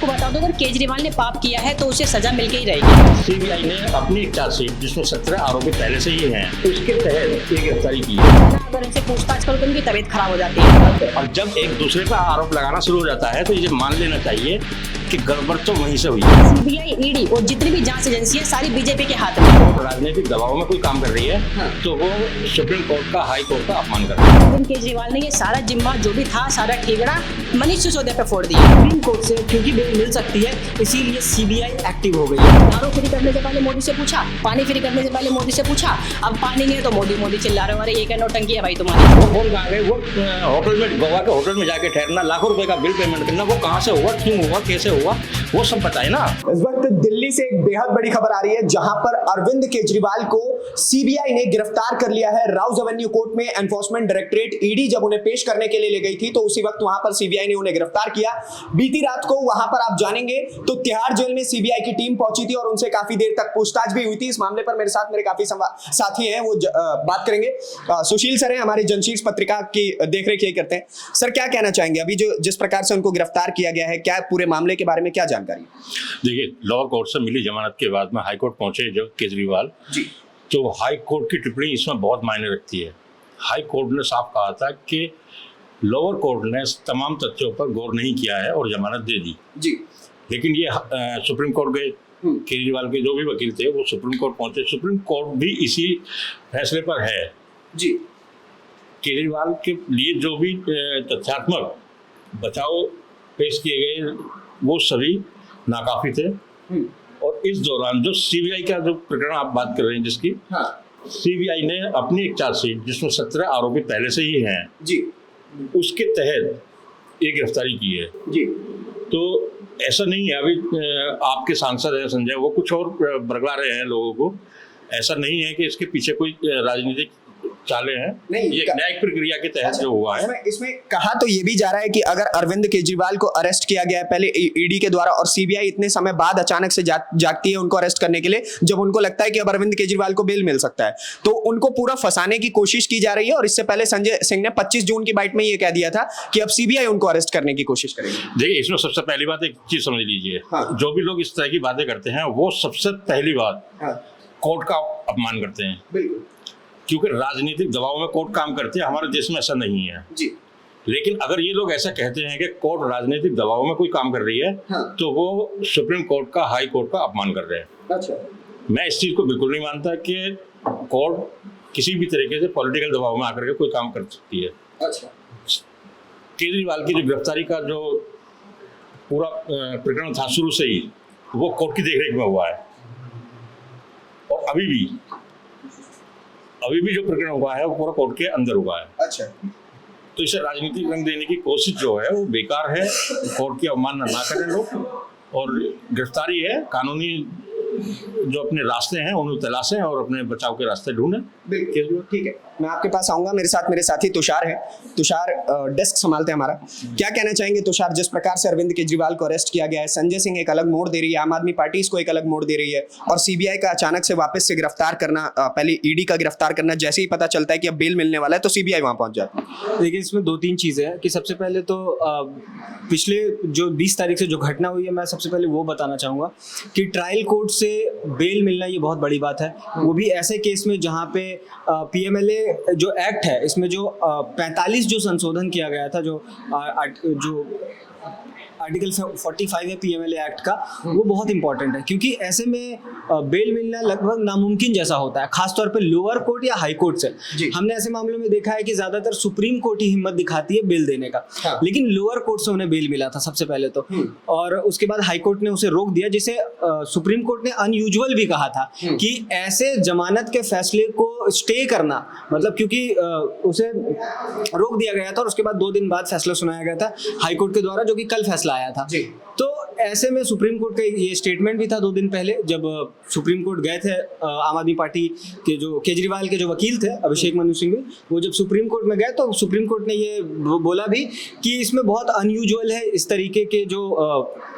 आपको बता दूं, अगर केजरीवाल ने पाप किया है तो उसे सजा मिल के ही रहेगी। सीबीआई ने अपनी एक चार्जशीट जिसमें 17 आरोपी पहले से ही हैं, उसके तहत ये गिरफ्तारी की है। अगर इनसे पूछताछ करो तो उनकी तबीयत खराब हो जाती है। और जब एक दूसरे पर आरोप लगाना शुरू हो जाता है तो ये मान लेना चाहिए कि गड़बड़ तो वहीं से हुई है। सीबीआई, ईडी और जितनी भी जांच एजेंसी है सारी बीजेपी के हाथ में। राजनीतिक दबाव में कोई काम कर रही है तो वो सुप्रीम कोर्ट का, हाई कोर्ट का अपमान कर रही है। अरविंद केजरीवाल ने ये सारा जिम्मा जो भी था, सारा ठेकड़ा मनीष सिसोदिया पे फोड़ दिया। सुप्रीम कोर्ट से क्योंकि बेल मिल सकती है इसीलिए सीबीआई एक्टिव हो गई है। दारू फ्री करने से पहले मोदी से पूछा, पानी फ्री करने से पहले मोदी से पूछा, अब पानी नहीं है तो मोदी चिल्ला रहे हो, अरे ये क्या नौटंकी है भाई तुम्हारी। वो कौन कहाँ गए? वो होटल में, गोवा के होटल में जाके ठहरना, लाखों रुपए का बिल पेमेंट करना, वो कहाँ से हुआ, क्यों हुआ, कैसे हुआ, वो सब बताए ना। इस वक्त दिल्ली से एक बेहद बड़ी खबर आ रही है जहां पर अरविंद केजरीवाल को सीबीआई ने गिरफ्तार कर लिया है। राउज एवेन्यू कोर्ट में एनफोर्समेंट डायरेक्टरेट ईडी जब उन्हें पेश करने के लिए ले गई थी तो उसी वक्त वहां पर सीबीआई ने उन्हें गिरफ्तार किया। बीती रात को वहां पर आप जानेंगे तो तिहाड़ जेल में सीबीआई की टीम पहुंची थी और उनसे काफी देर तक पूछताछ भी हुई थी। इस मामले पर मेरे साथ मेरे काफी साथी हैं, वो बात करेंगे। सुशील सर हैं, हमारे जनशीर्ष पत्रिका की देखरेख यही करते हैं। सर, क्या कहना चाहेंगे अभी जो जिस प्रकार से उनको गिरफ्तार किया गया है, क्या पूरे मामले के बारे में क्या जानकारी? देखिए, लोअर कोर्ट से मिली जमानत के बाद में हाई कोर्ट पहुंचे जो केजरीवाल जी, तो हाई कोर्ट की टिप्पणी इसमें बहुत मायने रखती है। हाई कोर्ट ने साफ कहा था कि लोअर कोर्ट ने तमाम तथ्यों पर गौर नहीं किया है और जमानत दे दी जी। लेकिन ये सुप्रीम कोर्ट गए, केजरीवाल के जो भी वकील थे वो सुप्रीम कोर्ट पहुंचे। सुप्रीम कोर्ट भी इसी फैसले पर है जी। केजरीवाल के लिए जो भी तथ्यात्मक बचाव पेश किए गए वो सभी नाकाफी थे। और इस दौरान जो सीबीआई का जो प्रकरण आप बात कर रहे हैं जिसकी, सीबीआई ने अपनी एक चार्जशीट जिसमें 17 आरोपी पहले से ही हैं जी, उसके तहत ये गिरफ्तारी की है जी। तो ऐसा नहीं है, अभी आपके सांसद हैं संजय, वो कुछ और बरगला रहे हैं लोगों को। ऐसा नहीं है कि इसके पीछे कोई राजनीतिक चाले हैं, नहीं, ये न्यायिक प्रक्रिया के तहत जो हुआ है। इसमें कहा तो ये भी जा रहा है कि अगर अरविंद केजरीवाल को अरेस्ट किया गया है पहले ईडी के द्वारा और सीबीआई इतने समय बाद अचानक से जागती है उनको अरेस्ट करने के लिए, जब उनको लगता है कि अब अरविंद केजरीवाल को बेल मिल सकता है, तो उनको पूरा फंसाने की कोशिश की जा रही है। और इससे पहले संजय सिंह ने 25 जून की बाइट में ये कह दिया था कि अब सीबीआई उनको अरेस्ट करने की कोशिश करेगी। देखिए, इसमें सबसे पहली बात एक चीज समझ लीजिए, जो भी लोग इस तरह की बातें करते हैं वो सबसे पहली बात कोर्ट का अपमान करते हैं। बिल्कुल, क्योंकि राजनीतिक दबाव में कोर्ट काम करते हैं। हमारे देश में ऐसा नहीं है जी। लेकिन अगर ये लोग ऐसा कहते हैं कि कोर्ट राजनीतिक दबाव में कोई काम कर रही है तो वो सुप्रीम कोर्ट का, हाई कोर्ट का अपमान कर रहे हैं। अच्छा, मैं इस चीज को बिल्कुल नहीं मानता कि कोर्ट किसी भी तरीके से पॉलिटिकल दबाव में आकर के कोई काम कर सकती है। अच्छा, केजरीवाल की जो गिरफ्तारी का जो पूरा प्रकरण था शुरू से ही वो कोर्ट की देखरेख में हुआ है और अभी भी जो प्रकरण हुआ है वो पूरा कोर्ट के अंदर हुआ है। अच्छा, तो इसे राजनीतिक रंग देने की कोशिश जो है वो बेकार है। कोर्ट की अवमानना ना करें लोग, और गिरफ्तारी है, कानूनी जो अपने रास्ते हैं उन्हें तलाशें और अपने बचाव के रास्ते ढूंढें। बिल्कुल ठीक है, मैं आपके पास आऊंगा। मेरे साथ मेरे साथी तुषार है। तुषार डेस्क संभालते हैं हमारा। क्या कहना चाहेंगे तुषार, जिस प्रकार से अरविंद केजरीवाल को अरेस्ट किया गया है, संजय सिंह एक अलग मोड़ दे रही है, आम आदमी पार्टी इसको एक अलग मोड़ दे रही है, और सीबीआई का अचानक से वापस से गिरफ्तार करना, पहले ईडी का गिरफ्तार करना, जैसे ही पता चलता है कि अब बेल मिलने वाला है तो सीबीआई वहां पहुंच जाती है। देखिए, इसमें 2-3 चीजें हैं कि सबसे पहले तो पिछले जो 20 तारीख से जो घटना हुई है, मैं सबसे पहले वो बताना चाहूंगा कि ट्रायल कोर्ट से बेल मिलना ये बहुत बड़ी बात है। वो भी ऐसे केस में जहाँ पे पीएमएलए जो एक्ट है, इसमें जो 45 जो संशोधन किया गया था, जो आर्टिकल 45 है पीएमएलए एक्ट का, वो बहुत इंपॉर्टेंट है क्योंकि ऐसे में बेल मिलना लगभग नामुमकिन जैसा होता है, खासतौर पे लोअर कोर्ट या हाई कोर्ट से। हमने ऐसे मामलों में देखा है कि ज्यादातर सुप्रीम कोर्ट ही हिम्मत दिखाती है बेल देने का। हाँ। लेकिन लोअर कोर्ट से उन्हें बेल मिला था सबसे पहले तो, और उसके बाद हाई कोर्ट ने उसे रोक दिया, जिसे सुप्रीम कोर्ट ने अनयूजुअल भी कहा था कि ऐसे जमानत के फैसले को स्टे करना, मतलब क्योंकि उसे रोक दिया गया था और उसके बाद 2 दिन बाद फैसला सुनाया गया था हाई कोर्ट के द्वारा, जो कि कल फैसला आया था। तो ऐसे में सुप्रीम कोर्ट का ये स्टेटमेंट भी था 2 दिन पहले, जब सुप्रीम कोर्ट गए थे आम आदमी पार्टी के जो केजरीवाल के जो वकील थे अभिषेक मनु सिंघवी, वो जब सुप्रीम कोर्ट में गए तो सुप्रीम कोर्ट ने ये बोला भी कि इसमें बहुत अनयूजुअल है इस तरीके के जो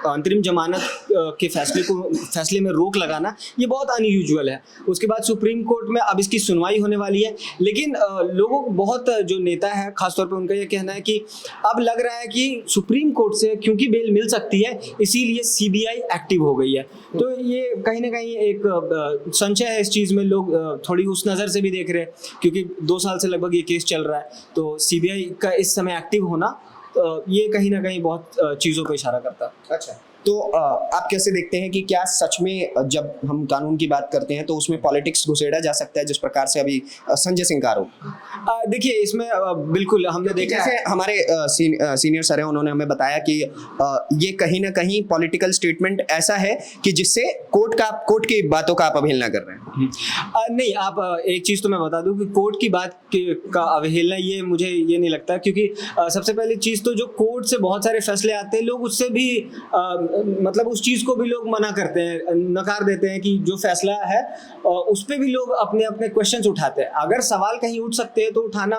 अंतरिम जमानत के फैसले में रोक लगाना, ये बहुत अनयूजुअल है। उसके बाद सुप्रीम कोर्ट में अब इसकी सुनवाई होने वाली है, लेकिन लोगों को बहुत जो नेता है खासतौर पर उनका ये कहना है कि अब लग रहा है कि सुप्रीम कोर्ट से क्योंकि बेल मिल सकती है इसीलिए सीबीआई एक्टिव हो गई है। तो ये कहीं ना कहीं एक संशय है इस चीज़ में, लोग थोड़ी उस नज़र से भी देख रहे हैं क्योंकि 2 साल से लगभग ये केस चल रहा है, तो सीबीआई का इस समय एक्टिव होना ये कहीं ना कहीं बहुत चीज़ों को इशारा करता है। अच्छा, तो आप कैसे देखते हैं कि क्या सच में जब हम कानून की बात करते हैं तो उसमें पॉलिटिक्स घुसेड़ा जा सकता है, जिस प्रकार से अभी संजय सिंह का आरोप? देखिए इसमें बिल्कुल हमने देखा जैसे हमारे सीनियर सर हैं, उन्होंने हमें बताया कि ये कहीं ना कहीं पॉलिटिकल स्टेटमेंट ऐसा है कि जिससे कोर्ट की बातों का आप अवहेलना कर रहे हैं। नहीं, आप एक चीज़ तो मैं बता दूं कि कोर्ट की बात का अवहेलना ये मुझे ये नहीं लगता, क्योंकि सबसे पहली चीज़ तो जो कोर्ट से बहुत सारे फैसले आते हैं, लोग उससे भी मतलब उस चीज़ को भी लोग मना करते हैं, नकार देते हैं कि जो फैसला है उस पर भी लोग अपने अपने क्वेश्चंस उठाते हैं। अगर सवाल कहीं उठ सकते हैं तो उठाना,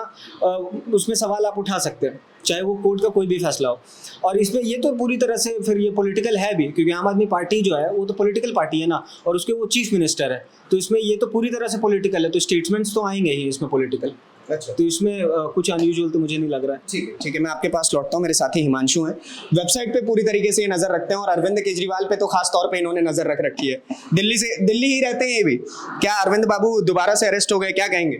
उसमें सवाल आप उठा सकते हैं, चाहे वो कोर्ट का कोई भी फैसला हो। और इसमें ये तो पूरी तरह से फिर ये पॉलिटिकल है भी, क्योंकि आम आदमी पार्टी जो है वो तो पॉलिटिकल पार्टी है ना, और उसके वो चीफ मिनिस्टर है, तो इसमें ये तो पूरी तरह से पॉलिटिकल है, तो स्टेटमेंट्स तो आएंगे ही इसमें पॉलिटिकल। अच्छा, तो इसमें कुछ अनयूजुअल तो मुझे नहीं लग रहा है। ठीक है, मैं आपके पास लौटता हूँ। मेरे साथी हिमांशु हैं, वेबसाइट पे पूरी तरीके से ये नजर रखते हैं और अरविंद केजरीवाल पे तो खास तौर पे इन्होंने नजर रख रखी है। दिल्ली ही रहते हैं ये भी। क्या अरविंद बाबू दोबारा से अरेस्ट हो गए, क्या कहेंगे?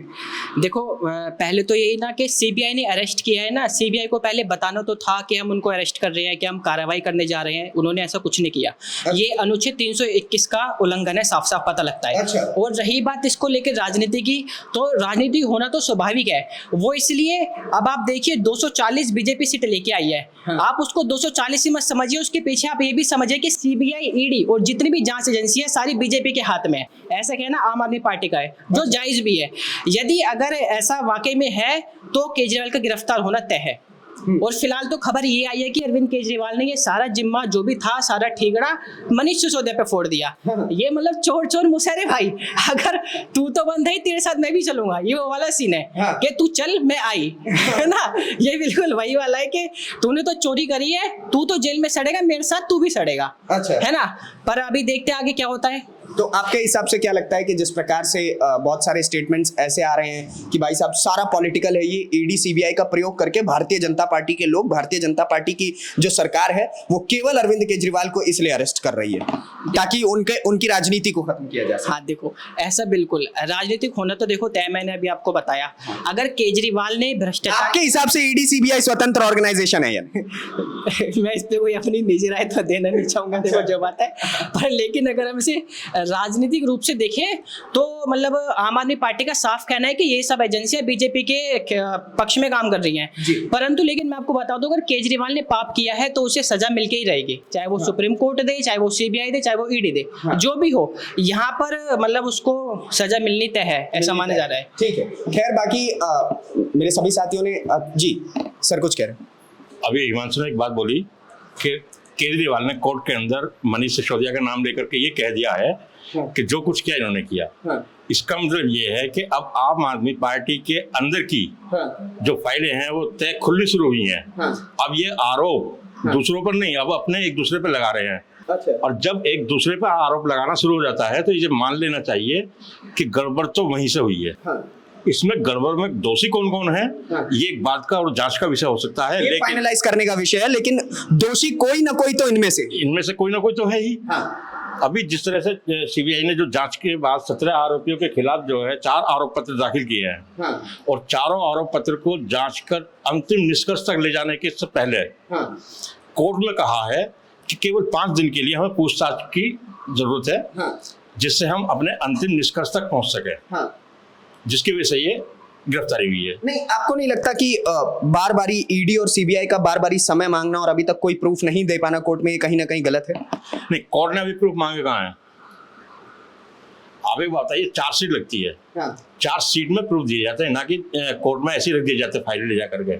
देखो पहले तो यही ना कि सीबीआई ने अरेस्ट किया है ना, सीबीआई को पहले बताना तो था कि हम उनको अरेस्ट कर रहे हैं, कि हम कार्रवाई करने जा रहे हैं। उन्होंने ऐसा कुछ नहीं किया। ये अनुच्छेद 321 का उल्लंघन है, साफ साफ पता लगता है। अच्छा। और रही बात इसको लेकर राजनीति की, तो राजनीति होना तो स्वाभाविक है। वो इसलिए अब आप देखिए 240 बीजेपी सीट लेके आई है। हाँ। आप उसको 240 ही मत समझिए, उसके पीछे आप ये भी समझिए कि सीबीआई, ईडी और जितनी भी जांच एजेंसी है सारी बीजेपी के हाथ में है। ऐसा कहना आम आदमी पार्टी का है, जो जायज भी है। यदि अगर ऐसा वाकई में है तो केजरीवाल का गिरफ्तार होना तय है। और फिलहाल तो खबर ये आई है कि अरविंद केजरीवाल ने ये सारा जिम्मा जो भी था, सारा ठीकरा मनीष सिसोदिया पे फोड़ दिया। ये मतलब चोर चोर मुसहरे भाई, अगर तू तो बंद है तेरे साथ मैं भी चलूंगा, ये वो वाला सीन है। हाँ। कि तू चल मैं आई, है ना, ये बिल्कुल वही वाला है कि तूने तो चोरी करी है, तू तो जेल में सड़ेगा, मेरे साथ तू भी सड़ेगा। अच्छा। है ना, पर अभी देखते आगे क्या होता है। तो आपके हिसाब से क्या लगता है कि जिस प्रकार से बहुत सारे स्टेटमेंट्स ऐसे आ रहे हैं कि भाई साहब सारा पॉलिटिकल है, ये ईडी सीबीआई का प्रयोग करके भारतीय जनता पार्टी के लोग, भारतीय जनता पार्टी की जो सरकार है वो केवल अरविंद केजरीवाल को इसलिए अरेस्ट कर रही है ताकि उनकी राजनीति को खत्म किया जा सके? हाँ देखो, ऐसा बिल्कुल राजनीतिक होना तो देखो तय, मैंने अभी आपको बताया। अगर केजरीवाल ने भ्रष्टाचार, आपके हिसाब से ईडी सीबीआई स्वतंत्र ऑर्गेनाइजेशन है यानी? मैं इस पे कोई अपनी निजी राय तो देना नहीं चाहूंगा, देखो जो बात है। पर लेकिन अगर हम इसे राजनीतिक रूप से देखें तो मतलब आम आदमी पार्टी का साफ कहना है कि ये सब एजेंसियां बीजेपी के पक्ष में काम कर रही हैं। परंतु लेकिन मैं आपको बता दूं, अगर केजरीवाल ने पाप किया है तो उसे सजा मिलके ही रहेगी, चाहे वो सुप्रीम कोर्ट दे, चाहे वो सीबीआई दे, चाहे वो ईडी दे, जो भी हो, यहाँ पर मतलब उसको सजा मिलनी तय है, ऐसा माना जा रहा है। ठीक है, खैर बाकी मेरे सभी साथियों ने जी सर कुछ कह रहे हैं। अभी हिमांशु ने एक बात बोली कि केजरीवाल ने कोर्ट के अंदर मनीष सिसोदिया का नाम लेकर के ये कह दिया है कि जो कुछ किया इन्होंने किया। इसका मतलब ये है कि अब आम आदमी पार्टी के अंदर की जो फाइलें हैं वो तय खुलनी शुरू हुई हैं। अब ये आरोप दूसरों पर नहीं, अब अपने एक दूसरे पर लगा रहे हैं। अच्छा। और जब एक दूसरे पर आरोप लगाना शुरू हो जाता है तो ये मान लेना चाहिए कि गड़बड़ तो वहीं से हुई है। इसमें गड़बड़ में दोषी कौन कौन है ये एक बात का और जांच का विषय हो सकता है, लेकिन फाइनलाइज करने का विषय है, लेकिन दोषी कोई ना कोई तो इनमें से कोई ना कोई तो है ही। अभी जिस तरह से सीबीआई ने जो जांच के बाद 17 आरोपियों के खिलाफ जो है 4 आरोप पत्र दाखिल किए हैं और चारों आरोप पत्र को जांच कर अंतिम निष्कर्ष तक ले जाने के पहले कोर्ट ने कहा है कि केवल 5 दिन के लिए हमें पूछताछ की जरूरत है, जिससे हम अपने अंतिम निष्कर्ष तक पहुंच सके, जिसकी वजह से ये गिरफ्तारी हुई है। नहीं, आपको नहीं लगता कि बार बारी ईडी और सीबीआई का बार बारी समय मांगना और अभी तक कोई प्रूफ नहीं दे पाना कोर्ट में, ये कहीं ना कहीं गलत है? नहीं, कोर्ट ने अभी प्रूफ मांगे कहाँ है? आप एक बताइए, चार्जशीट लगती है, चार्जशीट में प्रूफ दिए जाते हैं, ना कि कोर्ट में ऐसे रख दिए जाते फाइल ले जा करके।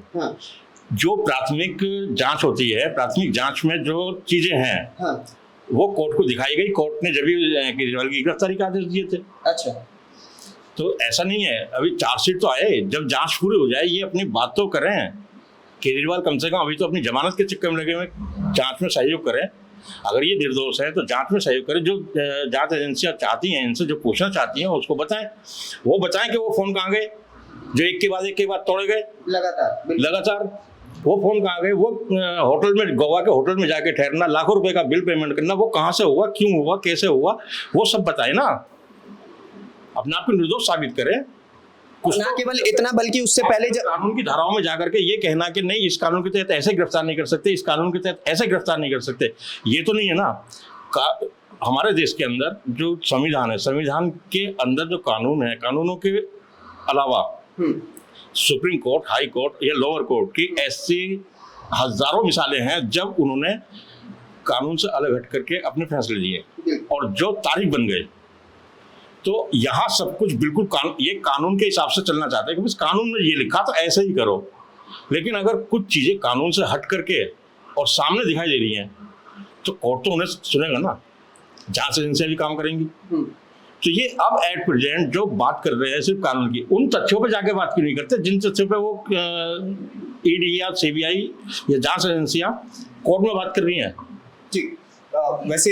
जो प्राथमिक जांच होती है, प्राथमिक जांच में जो चीजें हैं वो कोर्ट को दिखाई गई। कोर्ट ने जब भी केजरीवाल की गिरफ्तारी के आदेश दिए थे। अच्छा, तो ऐसा नहीं है, अभी चार्जशीट तो आए, जब जांच पूरी हो जाए ये अपनी बात तो करें। केजरीवाल कम से कम अभी तो अपनी जमानत के चक्कर में लगे हुए, जांच में सहयोग करें। अगर ये निर्दोष है तो जांच में सहयोग करें। जो जांच एजेंसियां चाहती हैं, इनसे जो पूछना चाहती हैं उसको बताएं। वो बताएं कि वो फोन कहाँ गए जो एक के बाद तोड़े गए लगातार। वो फोन कहाँ गए, वो होटल में, गोवा के होटल में जाके ठहरना, लाखों रुपए का बिल पेमेंट करना, वो कहाँ से हुआ, क्यों हुआ, कैसे हुआ, वो सब बताए ना, अपने आप को निर्दोष साबित करें। कुछ ना केवल इतना बल्कि उससे पहले जब कानून की धाराओं में जाकर के ये कहना कि नहीं इस कानून के तहत ऐसे गिरफ्तार नहीं कर सकते, इस कानून के तहत ऐसे गिरफ्तार नहीं कर सकते, ये तो नहीं है ना। हमारे देश के अंदर जो संविधान है, संविधान के अंदर जो कानून है, कानूनों के अलावा सुप्रीम कोर्ट, हाई कोर्ट या लोअर कोर्ट की ऐसी हजारों मिसालें हैं जब उन्होंने कानून से अलग हट करके अपने फैसले दिए और जो तारीख बन गए। तो यहाँ सब कुछ बिल्कुल ये कानून के हिसाब से चलना चाहते हैं कि बस कानून में ये लिखा तो ऐसे ही करो, लेकिन अगर कुछ चीजें कानून से हट करके और सामने दिखाई दे रही हैं तो कोर्ट तो उन्हें सुनेगा ना, जांच एजेंसियां भी काम करेंगी। तो ये अब एट प्रेजेंट जो बात कर रहे हैं सिर्फ कानून की, उन तथ्यों पे जाके बात क्यों नहीं करते जिन तथ्यों पे वो ईडी या सीबीआई या जांच एजेंसियां कोर्ट में बात कर रही हैं। जी वैसे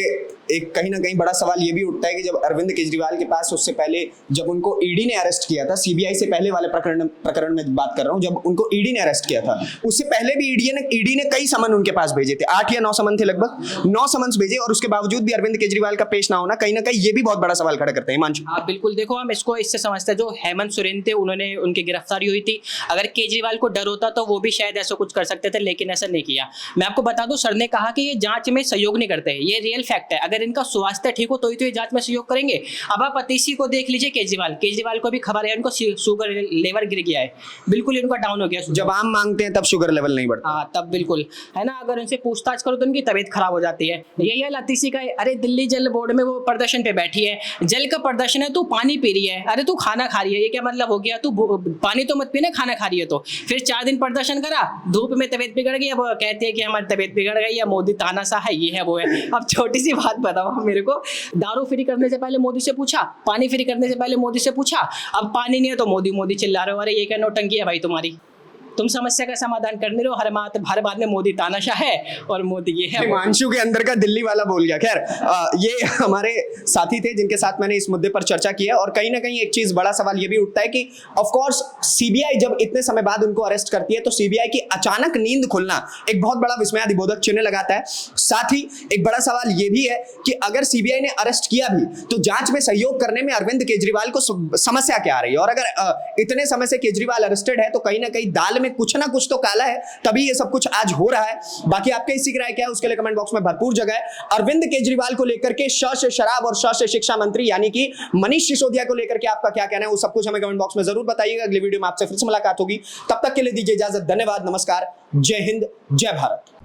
एक कहीं ना कहीं बड़ा सवाल ये भी उठता है कि जब अरविंद केजरीवाल के पास उससे पहले जब उनको ईडी ने अरेस्ट किया था, सीबीआई से पहले वाले प्रकरण में बात कर रहा हूं, जब उनको ईडी ने अरेस्ट किया था उससे पहले भी ईडी ने कई समन उनके पास भेजे थे, 8 या 9 समन थे, लगभग 9 समन्स भेजे और उसके बावजूद भी अरविंद केजरीवाल का पेश ना होना कहीं ना कहीं ये भी बहुत बड़ा सवाल खड़ा करते हैं। हिमांशु, हाँ बिल्कुल, देखो हम इसको इससे समझते हैं, जो हेमंत सोरेन थे उन्होंने, उनकी गिरफ्तारी हुई थी, अगर केजरीवाल को डर होता तो वो भी शायद ऐसा कुछ कर सकते थे, लेकिन ऐसा नहीं किया। मैं आपको बता दूं, सर ने कहा कि ये जांच में सहयोग नहीं करते, ये रियल फैक्ट है। अगर इनका स्वास्थ्य ठीक हो तो ही तो ये जांच में सहयोग करेंगे। अब आप अतिशी को देख लीजिए, केजरीवाल को भी खबर है उनको शुगर लेवल गिर गया है, बिल्कुल इनका डाउन हो गया। जब आम मांगते हैं तब शुगर लेवल नहीं बढ़ता। हाँ तब बिल्कुल है ना, अगर उनसे पूछताछ करो तो उनकी तबीयत खराब हो जाती है। यही है अतिशी का। अरे दिल्ली जल बोर्ड में वो प्रदर्शन पे बैठी है, जल का प्रदर्शन है, तू पानी पी रही है, अरे तू खाना खा रही है, ये क्या मतलब हो गया? तू पानी तो मत पीना, खाना खा रही है। तो फिर 4 दिन प्रदर्शन करा, धूप में तबीयत बिगड़ गई, अब कहते हैं कि हमारी तबीयत बिगड़ गई या मोदी तानाशाह है, ये है वो है। अब छोटी सी बात बताओ मेरे को, दारू फ्री करने से पहले मोदी से पूछा, पानी फ्री करने से पहले मोदी से पूछा, अब पानी नहीं है तो मोदी चिल्ला रहे हो, अरे ये क्या नौटंकी है भाई तुम्हारी? तुम समस्या का समाधान करने रहो, हर बात में मोदी तानाशाह है और मोदी ये है। हिमांशु के अंदर का दिल्ली वाला बोल गया। खैर ये हमारे साथी थे जिनके साथ मैंने इस मुद्दे पर चर्चा की है और कहीं ना कहीं एक चीज बड़ा सवाल ये भी उठता है कि ऑफ कोर्स सीबीआई जब इतने समय बाद उनको अरेस्ट करती है तो सीबीआई की अचानक नींद खुलना एक बहुत बड़ा विस्मयादिबोधक चिन्ह लगाता है। साथ ही एक बड़ा सवाल ये भी है कि अगर सीबीआई ने अरेस्ट किया भी तो जांच में सहयोग करने में अरविंद केजरीवाल को समस्या क्या आ रही है, और अगर इतने समय से केजरीवाल अरेस्टेड है तो कहीं ना कहीं दाल में कुछ ना कुछ तो काला है, तभी ये सब कुछ आज हो रहा है। बाकी आपके इसी की राय क्या है उसके लिए कमेंट बॉक्स में भरपूर जगह है। अरविंद केजरीवाल को लेकर के श से शराब और श से शिक्षा मंत्री यानी कि मनीष सिसोदिया को लेकर के आपका क्या कहना है, वो सब कुछ हमें कमेंट बॉक्स में जरूर बताइएगा। अगली वीडियो में आपसे फिर से मुलाकात होगी, तब तक के लिए दीजिए इजाजत। धन्यवाद, नमस्कार, जय हिंद, जय भारत।